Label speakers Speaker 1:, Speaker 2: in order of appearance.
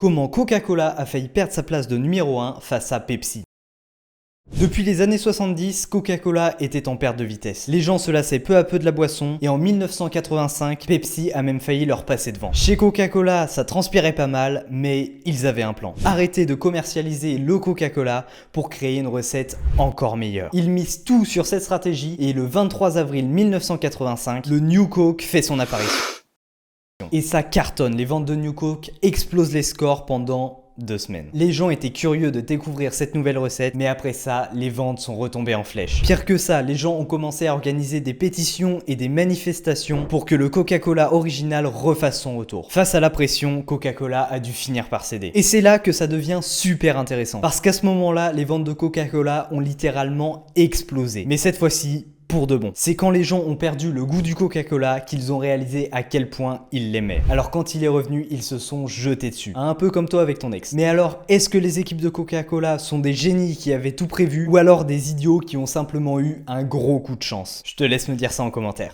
Speaker 1: Comment Coca-Cola a failli perdre sa place de numéro 1 face à Pepsi. Depuis les années 70, Coca-Cola était en perte de vitesse. Les gens se lassaient peu à peu de la boisson et en 1985, Pepsi a même failli leur passer devant. Chez Coca-Cola, ça transpirait pas mal, mais ils avaient un plan. Arrêter de commercialiser le Coca-Cola pour créer une recette encore meilleure. Ils misent tout sur cette stratégie et le 23 avril 1985, le New Coke fait son apparition. Et ça cartonne, les ventes de New Coke explosent les scores pendant 2 semaines. Les gens étaient curieux de découvrir cette nouvelle recette, mais après ça, les ventes sont retombées en flèche. Pire que ça, les gens ont commencé à organiser des pétitions et des manifestations pour que le Coca-Cola original refasse son retour. Face à la pression, Coca-Cola a dû finir par céder. Et c'est là que ça devient super intéressant. Parce qu'à ce moment-là, les ventes de Coca-Cola ont littéralement explosé. Mais cette fois-ci, pour de bon. C'est quand les gens ont perdu le goût du Coca-Cola qu'ils ont réalisé à quel point ils l'aimaient. Alors quand il est revenu, ils se sont jetés dessus. Un peu comme toi avec ton ex. Mais alors, est-ce que les équipes de Coca-Cola sont des génies qui avaient tout prévu ou alors des idiots qui ont simplement eu un gros coup de chance? Je te laisse me dire ça en commentaire.